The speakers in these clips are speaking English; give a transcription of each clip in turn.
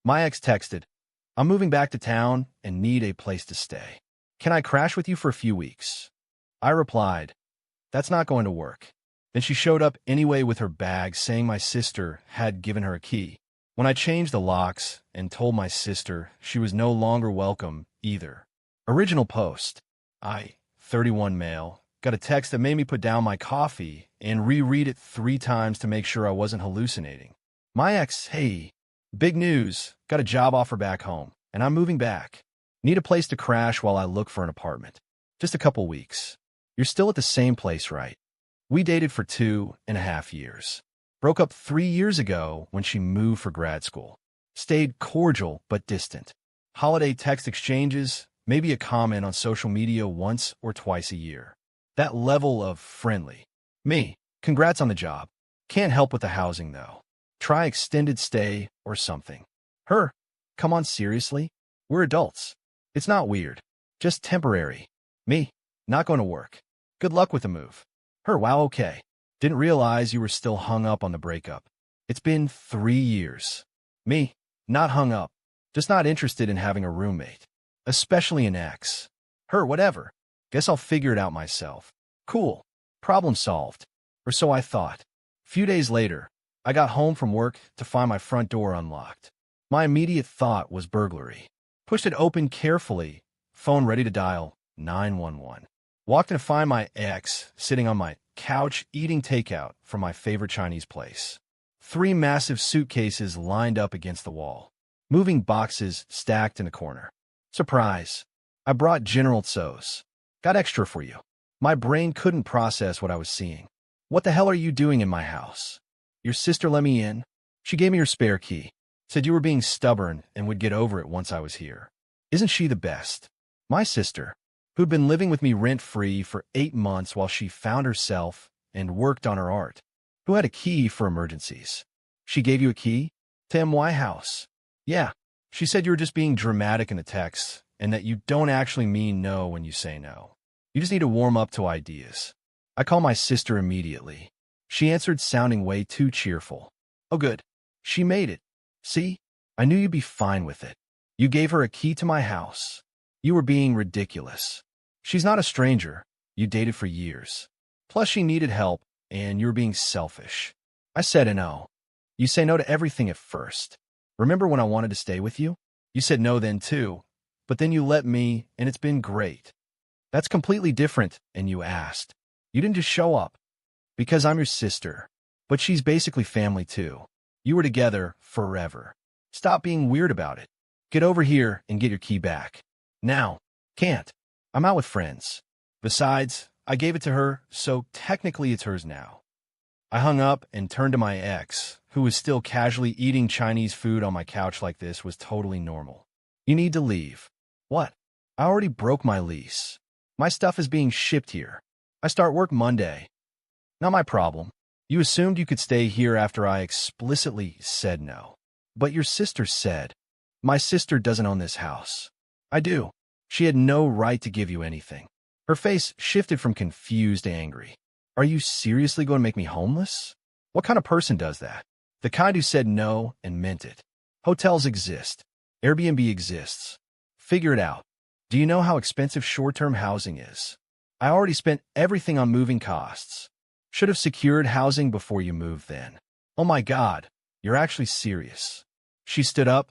My ex texted, I'm moving back to town and need a place to stay. Can I crash with you for a few weeks? I replied, that's not going to work. Then she showed up anyway with her bag saying my sister had given her a key. When I changed the locks and told my sister she was no longer welcome either. Original post. I, 31 male, got a text that made me put down my coffee and reread it 3 times to make sure I wasn't hallucinating. My ex, hey, big news, got a job offer back home, and I'm moving back. Need a place to crash while I look for an apartment. Just a couple weeks. You're still at the same place, right? We dated for 2.5 years. Broke up 3 years ago when she moved for grad school. Stayed cordial but distant. Holiday text exchanges, maybe a comment on social media once or twice a year. That level of friendly. Me, congrats on the job. Can't help with the housing though. Try extended stay or something. Her, come on seriously? We're adults. It's not weird. Just temporary. Me, not going to work. Good luck with the move. Her, wow, okay. Didn't realize you were still hung up on the breakup. It's been 3 years. Me, not hung up. Just not interested in having a roommate. Especially an ex. Her, whatever. Guess I'll figure it out myself. Cool. Problem solved. Or so I thought. Few days later, I got home from work to find my front door unlocked. My immediate thought was burglary. Pushed it open carefully, phone ready to dial 911. Walked in to find my ex sitting on my couch eating takeout from my favorite Chinese place. 3 massive suitcases lined up against the wall. Moving boxes stacked in a corner. Surprise. I brought General Tso's. Got extra for you. My brain couldn't process what I was seeing. What the hell are you doing in my house? Your sister let me in. She gave me her spare key. Said you were being stubborn and would get over it once I was here. Isn't she the best? My sister, who'd been living with me rent-free for 8 months while she found herself and worked on her art, who had a key for emergencies. She gave you a key? To MY house. Yeah. She said you were just being dramatic in the text and that you don't actually mean no when you say no. You just need to warm up to ideas. I called my sister immediately. She answered sounding way too cheerful. Oh good. She made it. See? I knew you'd be fine with it. You gave her a key to my house. You were being ridiculous. She's not a stranger. You dated for years. Plus she needed help, and you were being selfish. I said no. You say no to everything at first. Remember when I wanted to stay with you? You said no then too, but then you let me, and it's been great. That's completely different, and you asked. You didn't just show up. Because I'm your sister. But she's basically family too. You were together forever. Stop being weird about it. Get over here and get your key back. Now. Can't. I'm out with friends. Besides, I gave it to her, so technically it's hers now. I hung up and turned to my ex, who was still casually eating Chinese food on my couch like this was totally normal. You need to leave. What? I already broke my lease. My stuff is being shipped here. I start work Monday. Not my problem. You assumed you could stay here after I explicitly said no. But your sister said, my sister doesn't own this house. I do. She had no right to give you anything. Her face shifted from confused to angry. Are you seriously going to make me homeless? What kind of person does that? The kind who said no and meant it. Hotels exist. Airbnb exists. Figure it out. Do you know how expensive short-term housing is? I already spent everything on moving costs. Should have secured housing before you moved then. Oh my God, you're actually serious. She stood up,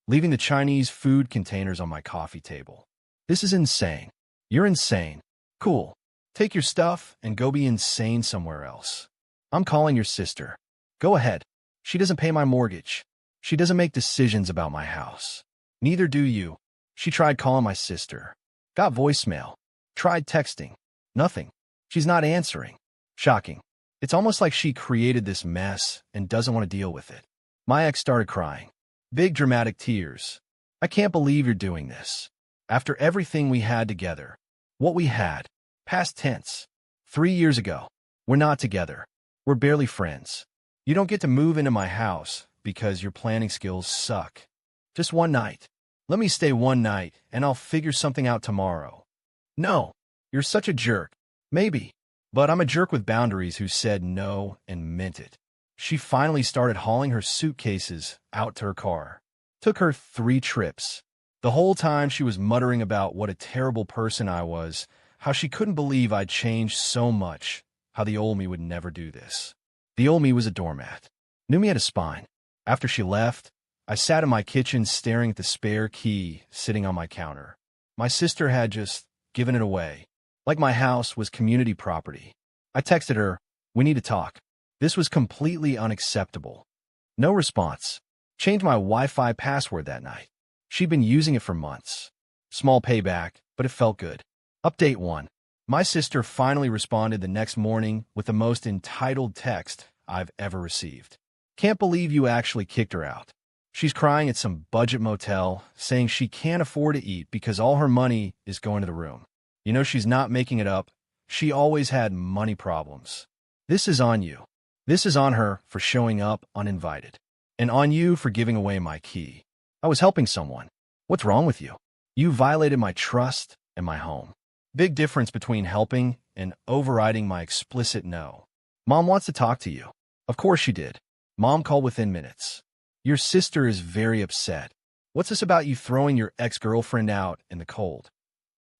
leaving the Chinese food containers on my coffee table. This is insane. You're insane. Cool. Take your stuff and go be insane somewhere else. I'm calling your sister. Go ahead. She doesn't pay my mortgage. She doesn't make decisions about my house. Neither do you. She tried calling my sister. Got voicemail. Tried texting. Nothing. She's not answering. Shocking. It's almost like she created this mess and doesn't want to deal with it. My ex started crying. Big dramatic tears. I can't believe you're doing this. After everything we had together. What we had. Past tense. 3 years ago. We're not together. We're barely friends. You don't get to move into my house because your planning skills suck. Just one night. Let me stay one night and I'll figure something out tomorrow. No. You're such a jerk. Maybe. But I'm a jerk with boundaries who said no and meant it. She finally started hauling her suitcases out to her car. Took her 3 trips. The whole time she was muttering about what a terrible person I was, how she couldn't believe I'd changed so much, how the old me would never do this. The old me was a doormat. Knew me had a spine. After she left, I sat in my kitchen staring at the spare key sitting on my counter. My sister had just given it away, like my house was community property. I texted her, "We need to talk." This was completely unacceptable. No response. Changed my Wi-Fi password that night. She'd been using it for months. Small payback, but it felt good. Update 1. My sister finally responded the next morning with the most entitled text I've ever received. "Can't believe you actually kicked her out." She's crying at some budget motel, saying she can't afford to eat because all her money is going to the room. You know she's not making it up. She always had money problems. This is on you. This is on her for showing up uninvited. And on you for giving away my key. I was helping someone. What's wrong with you? You violated my trust and my home. Big difference between helping and overriding my explicit no. Mom wants to talk to you. Of course she did. Mom called within minutes. Your sister is very upset. What's this about you throwing your ex-girlfriend out in the cold?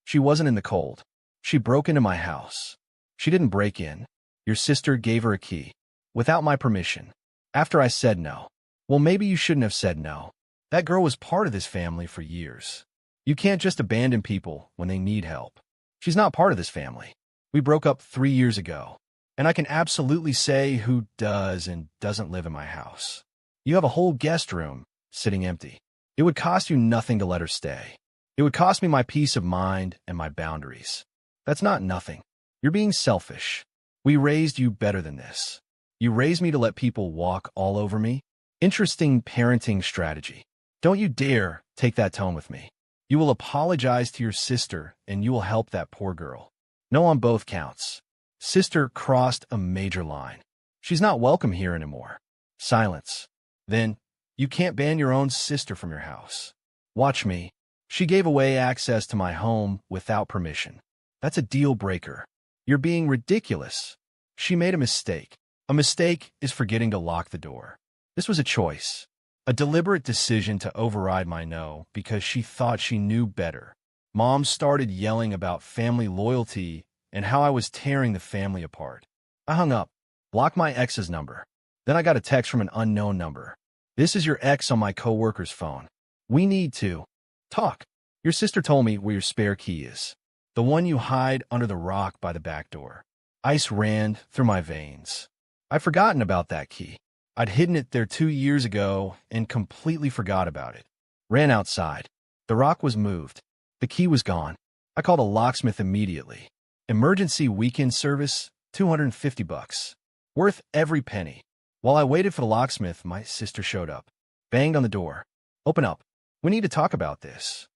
She wasn't in the cold. She broke into my house. She didn't break in. Your sister gave her a key. Without my permission. After I said no. Well, maybe you shouldn't have said no. That girl was part of this family for years. You can't just abandon people when they need help. She's not part of this family. We broke up 3 years ago. And I can absolutely say who does and doesn't live in my house. You have a whole guest room sitting empty. It would cost you nothing to let her stay. It would cost me my peace of mind and my boundaries. That's not nothing. You're being selfish. We raised you better than this. You raised me to let people walk all over me. Interesting parenting strategy. Don't you dare take that tone with me. You will apologize to your sister and you will help that poor girl. No on both counts. Sister crossed a major line. She's not welcome here anymore. Silence. Then, you can't ban your own sister from your house. Watch me. She gave away access to my home without permission. That's a deal breaker. You're being ridiculous. She made a mistake. A mistake is forgetting to lock the door. This was a choice. A deliberate decision to override my no because she thought she knew better. Mom started yelling about family loyalty and how I was tearing the family apart. I hung up, blocked my ex's number. Then I got a text from an unknown number. "This is your ex on my coworker's phone. We need to talk. Your sister told me where your spare key is. The one you hide under the rock by the back door." Ice ran through my veins. I'd forgotten about that key. I'd hidden it there 2 years ago and completely forgot about it. Ran outside. The rock was moved. The key was gone. I called a locksmith immediately. Emergency weekend service, $250. Worth every penny. While I waited for the locksmith, my sister showed up. Banged on the door. "Open up. We need to talk about this."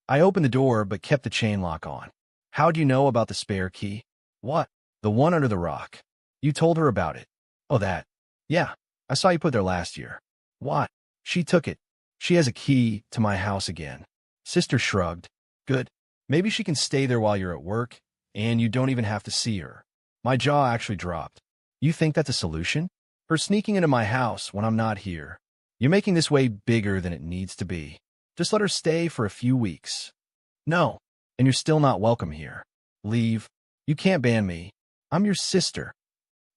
I opened the door but kept the chain lock on. "How'd you know about the spare key?" "What?" "The one under the rock. You told her about it." "Oh, that. Yeah. I saw you put there last year." "What?" "She took it. She has a key to my house again." Sister shrugged. "Good. Maybe she can stay there while you're at work, and you don't even have to see her." My jaw actually dropped. "You think that's a solution? Her sneaking into my house when I'm not here. You're making this way bigger than it needs to be. Just let her stay for a few weeks." "No. And you're still not welcome here. Leave. You can't ban me. I'm your sister."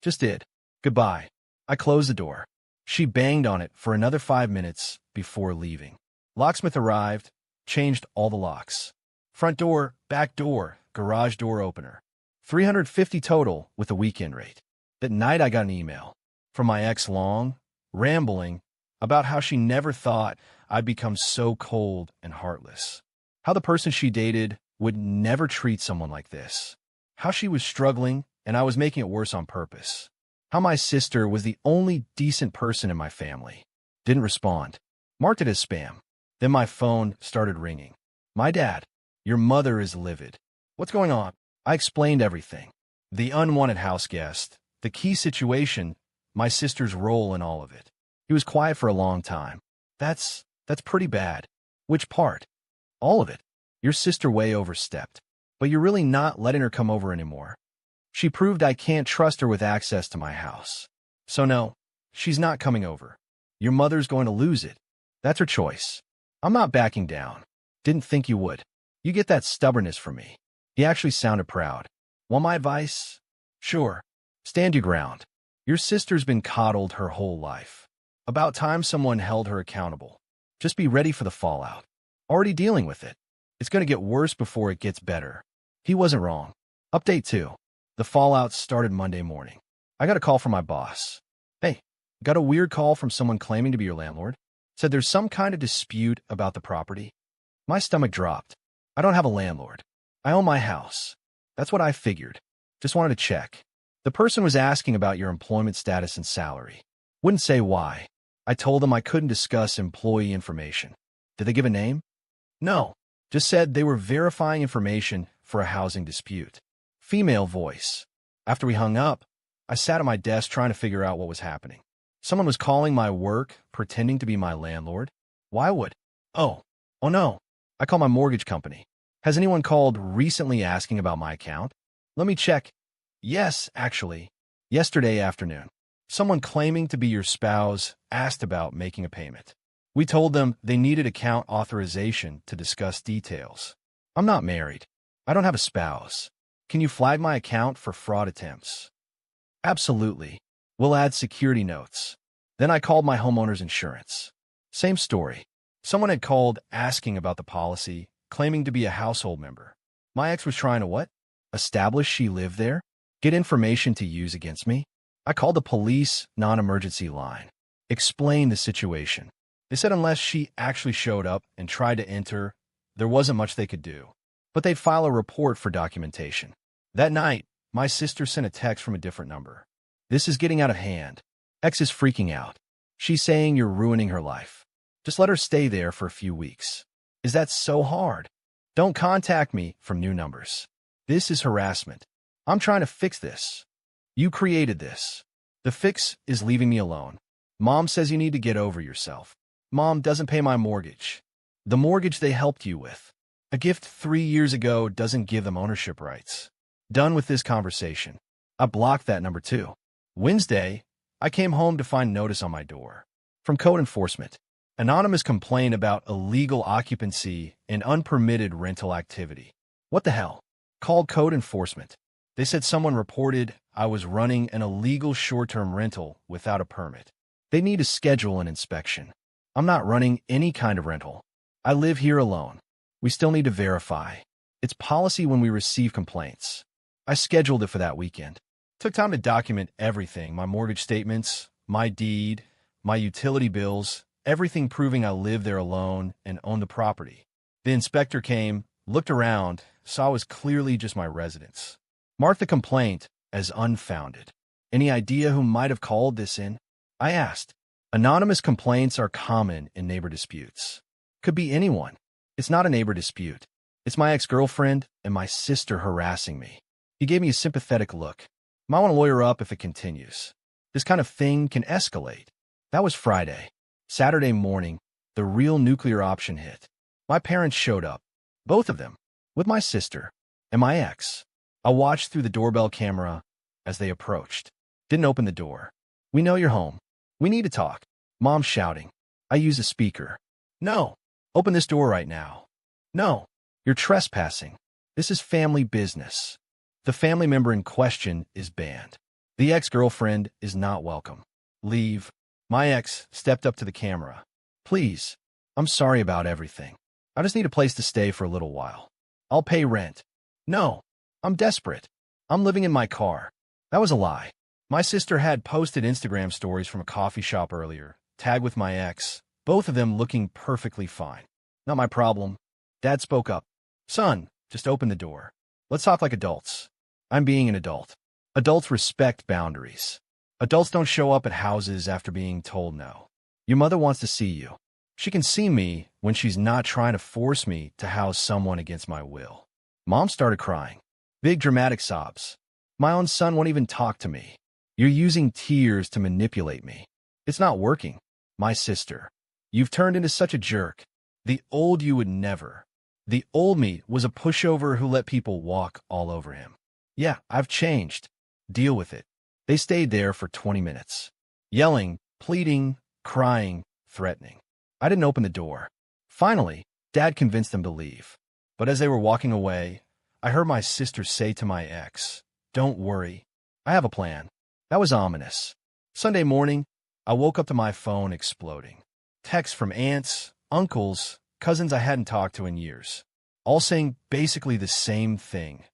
"Just did. Goodbye." I closed the door. She banged on it for another 5 minutes before leaving. Locksmith arrived, changed all the locks. Front door, back door, garage door opener. $350 total with a weekend rate. That night I got an email from my ex long, rambling about how she never thought I'd become so cold and heartless. How the person she dated would never treat someone like this. How she was struggling and I was making it worse on purpose. How my sister was the only decent person in my family. Didn't respond. Marked it as spam. Then my phone started ringing. "My dad, your mother is livid. What's going on?" I explained everything. The unwanted house guest, the key situation, my sister's role in all of it. He was quiet for a long time. That's pretty bad." "Which part?" "All of it. Your sister way overstepped. But you're really not letting her come over anymore. She proved I can't trust her with access to my house. So no, she's not coming over. Your mother's going to lose it. That's her choice. I'm not backing down. Didn't think you would. You get that stubbornness from me. He actually sounded proud. Want my advice? Sure. Stand your ground. Your sister's been coddled her whole life. About time someone held her accountable. Just be ready for the fallout. Already dealing with it. It's going to get worse before it gets better. He wasn't wrong. Update 2. The fallout started Monday morning. I got a call from my boss. Hey, got a weird call from someone claiming to be your landlord. Said there's some kind of dispute about the property. My stomach dropped. I don't have a landlord. I own my house. That's what I figured. Just wanted to check. The person was asking about your employment status and salary. Wouldn't say why. I told them I couldn't discuss employee information. Did they give a name? No. Just said they were verifying information for a housing dispute. Female voice. After we hung up, I sat at my desk trying to figure out what was happening. Someone was calling my work, pretending to be my landlord. Why would? Oh no. I call my mortgage company. Has anyone called recently asking about my account? Let me check. Yes, actually. Yesterday afternoon, someone claiming to be your spouse asked about making a payment. We told them they needed account authorization to discuss details. I'm not married. I don't have a spouse. Can you flag my account for fraud attempts? Absolutely. We'll add security notes. Then I called my homeowner's insurance. Same story. Someone had called asking about the policy, claiming to be a household member. My ex was trying to what? Establish she lived there? Get information to use against me? I called the police non-emergency line. Explained the situation. They said unless she actually showed up and tried to enter, there wasn't much they could do. But they'd file a report for documentation. That night, my sister sent a text from a different number. This is getting out of hand. Ex is freaking out. She's saying you're ruining her life. Just let her stay there for a few weeks. Is that so hard? Don't contact me from new numbers. This is harassment. I'm trying to fix this. You created this. The fix is leaving me alone. Mom says you need to get over yourself. Mom doesn't pay my mortgage. The mortgage they helped you with. A gift 3 years ago doesn't give them ownership rights. Done with this conversation. I blocked that number too. Wednesday, I came home to find notice on my door. From code enforcement. Anonymous complaint about illegal occupancy and unpermitted rental activity. What the hell? Called code enforcement. They said someone reported I was running an illegal short-term rental without a permit. They need to schedule an inspection. I'm not running any kind of rental. I live here alone. We still need to verify. It's policy when we receive complaints. I scheduled it for that weekend. Took time to document everything, my mortgage statements, my deed, my utility bills, everything proving I live there alone and own the property. The inspector came, looked around, saw it was clearly just my residence. Marked the complaint as unfounded. Any idea who might have called this in? I asked. Anonymous complaints are common in neighbor disputes. Could be anyone. It's not a neighbor dispute. It's my ex-girlfriend and my sister harassing me. He gave me a sympathetic look. Might want to lawyer up if it continues. This kind of thing can escalate. That was Friday. Saturday morning, the real nuclear option hit. My parents showed up. Both of them. With my sister and my ex. I watched through the doorbell camera as they approached. Didn't open the door. We know you're home. We need to talk. Mom shouting. I use a speaker. No. Open this door right now. No. You're trespassing. This is family business. The family member in question is banned. The ex-girlfriend is not welcome. Leave. My ex stepped up to the camera. Please. I'm sorry about everything. I just need a place to stay for a little while. I'll pay rent. No. I'm desperate. I'm living in my car. That was a lie. My sister had posted Instagram stories from a coffee shop earlier, tagged with my ex, both of them looking perfectly fine. Not my problem. Dad spoke up. Son, just open the door. Let's talk like adults. I'm being an adult. Adults respect boundaries. Adults don't show up at houses after being told no. Your mother wants to see you. She can see me when she's not trying to force me to house someone against my will. Mom started crying. Big dramatic sobs. My own son won't even talk to me. You're using tears to manipulate me. It's not working. My sister. You've turned into such a jerk. The old you would never. The old me was a pushover who let people walk all over him. Yeah, I've changed. Deal with it. They stayed there for 20 minutes. Yelling, pleading, crying, threatening. I didn't open the door. Finally, Dad convinced them to leave. But as they were walking away, I heard my sister say to my ex, "Don't worry, I have a plan." That was ominous. Sunday morning, I woke up to my phone exploding. Texts from aunts, uncles, cousins I hadn't talked to in years, all saying basically the same thing.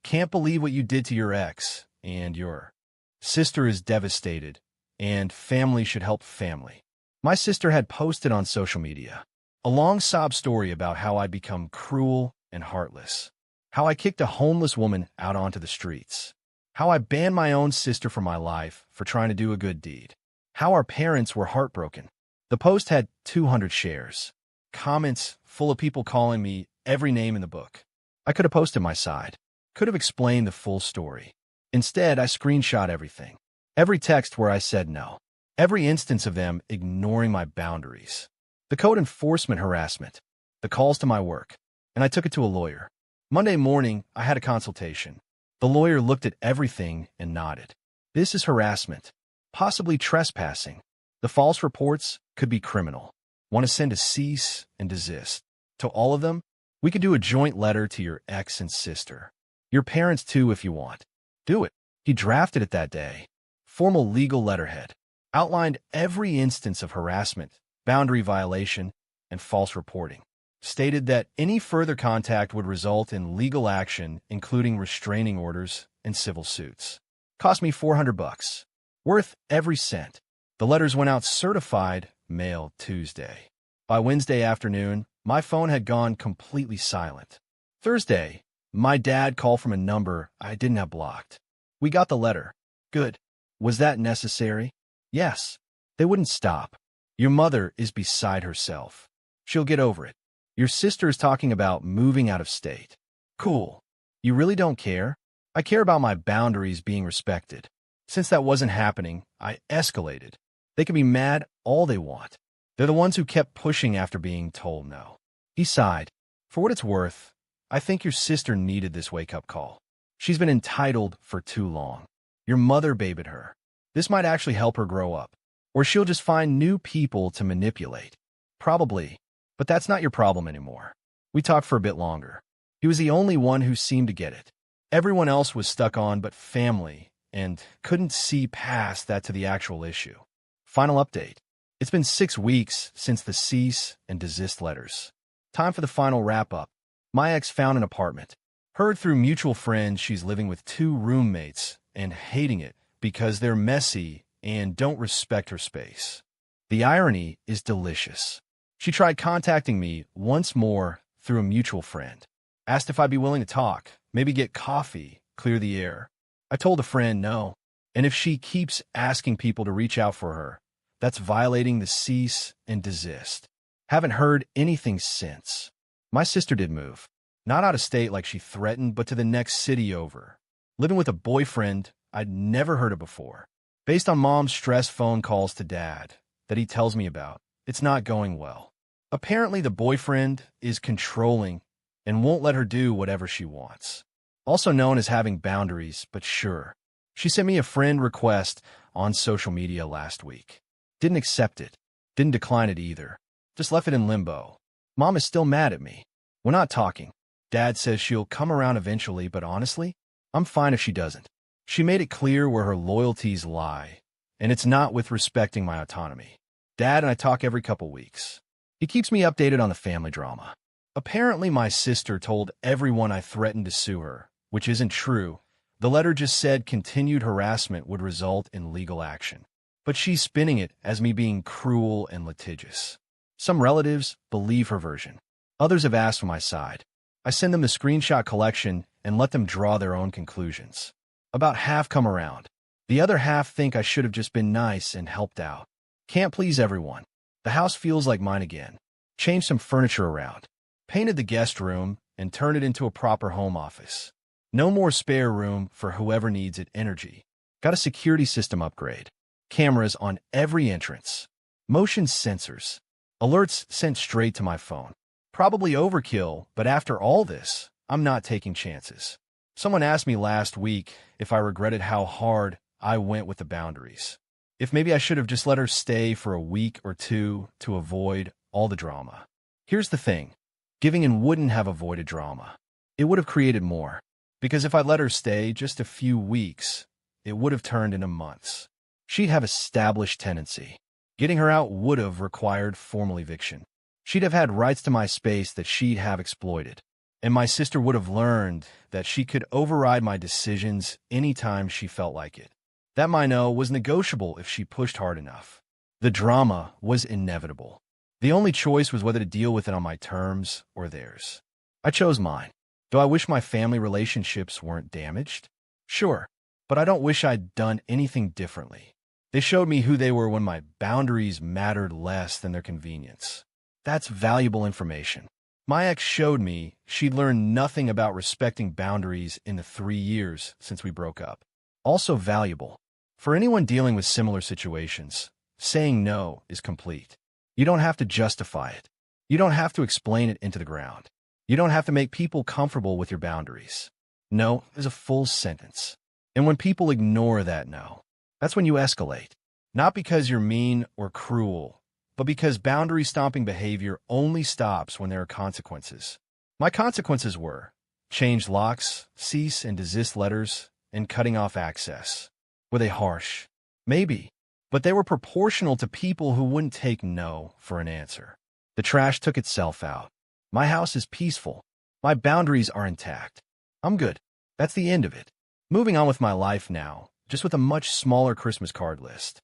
"Can't believe what you did to your ex, and your sister is devastated, and family should help family." My sister had posted on social media a long sob story about how I'd become cruel and heartless, how I kicked a homeless woman out onto the streets, how I banned my own sister from my life for trying to do a good deed, how our parents were heartbroken. The post had 200 shares, comments full of people calling me every name in the book. I could have posted my side, could have explained the full story. Instead, I screenshot everything. Every text where I said no. Every instance of them ignoring my boundaries. The code enforcement harassment. The calls to my work. And I took it to a lawyer. Monday morning, I had a consultation. The lawyer looked at everything and nodded. This is harassment. Possibly trespassing. The false reports could be criminal. Want to send a cease and desist. To all of them, we could do a joint letter to your ex and sister. Your parents too if you want. Do it. He drafted it that day. Formal legal letterhead. Outlined every instance of harassment, boundary violation, and false reporting. Stated that any further contact would result in legal action, including restraining orders and civil suits. Cost me $400. Worth every cent. The letters went out certified, mailed Tuesday. By Wednesday afternoon, my phone had gone completely silent. Thursday, my dad called from a number I didn't have blocked. We got the letter. Good. Was that necessary? Yes. They wouldn't stop. Your mother is beside herself. She'll get over it. Your sister is talking about moving out of state. Cool. You really don't care? I care about my boundaries being respected. Since that wasn't happening, I escalated. They can be mad all they want. They're the ones who kept pushing after being told no. He sighed. For what it's worth, I think your sister needed this wake-up call. She's been entitled for too long. Your mother babied her. This might actually help her grow up. Or she'll just find new people to manipulate. Probably. But that's not your problem anymore. We talked for a bit longer. He was the only one who seemed to get it. Everyone else was stuck on but family and couldn't see past that to the actual issue. Final update. It's been 6 weeks since the cease and desist letters. Time for the final wrap-up. My ex found an apartment. Heard through mutual friends she's living with 2 roommates and hating it because they're messy and don't respect her space. The irony is delicious. She tried contacting me once more through a mutual friend. Asked if I'd be willing to talk, maybe get coffee, clear the air. I told a friend no. And if she keeps asking people to reach out for her, that's violating the cease and desist. Haven't heard anything since. My sister did move. Not out of state like she threatened, but to the next city over. Living with a boyfriend I'd never heard of before. Based on mom's stress phone calls to dad that he tells me about, it's not going well. Apparently the boyfriend is controlling and won't let her do whatever she wants. Also known as having boundaries, but sure. She sent me a friend request on social media last week. Didn't accept it. Didn't decline it either. Just left it in limbo. Mom is still mad at me. We're not talking. Dad says she'll come around eventually, but honestly, I'm fine if she doesn't. She made it clear where her loyalties lie, and it's not with respecting my autonomy. Dad and I talk every couple weeks. He keeps me updated on the family drama. Apparently my sister told everyone I threatened to sue her, which isn't true. The letter just said continued harassment would result in legal action. But she's spinning it as me being cruel and litigious. Some relatives believe her version. Others have asked for my side. I send them the screenshot collection and let them draw their own conclusions. About half come around. The other half think I should have just been nice and helped out. Can't please everyone. The house feels like mine again. Changed some furniture around. Painted the guest room and turned it into a proper home office. No more spare room for whoever needs it energy. Got a security system upgrade. Cameras on every entrance. Motion sensors. Alerts sent straight to my phone. Probably overkill, but after all this, I'm not taking chances. Someone asked me last week if I regretted how hard I went with the boundaries. If maybe I should have just let her stay for a week or two to avoid all the drama. Here's the thing. Giving in wouldn't have avoided drama. It would have created more. Because if I let her stay just a few weeks, it would have turned into months. She'd have established tenancy. Getting her out would have required formal eviction. She'd have had rights to my space that she'd have exploited. And my sister would have learned that she could override my decisions anytime she felt like it. That my no was negotiable if she pushed hard enough. The drama was inevitable. The only choice was whether to deal with it on my terms or theirs. I chose mine. Do I wish my family relationships weren't damaged? Sure, but I don't wish I'd done anything differently. They showed me who they were when my boundaries mattered less than their convenience. That's valuable information. My ex showed me she'd learned nothing about respecting boundaries in the 3 years since we broke up. Also valuable. For anyone dealing with similar situations, saying no is complete. You don't have to justify it. You don't have to explain it into the ground. You don't have to make people comfortable with your boundaries. No is a full sentence. And when people ignore that no, that's when you escalate. Not because you're mean or cruel, but because boundary-stomping behavior only stops when there are consequences. My consequences were change locks, cease and desist letters, and cutting off access. Were they harsh? Maybe, but they were proportional to people who wouldn't take no for an answer. The trash took itself out. My house is peaceful. My boundaries are intact. I'm good. That's the end of it. Moving on with my life now, just with a much smaller Christmas card list.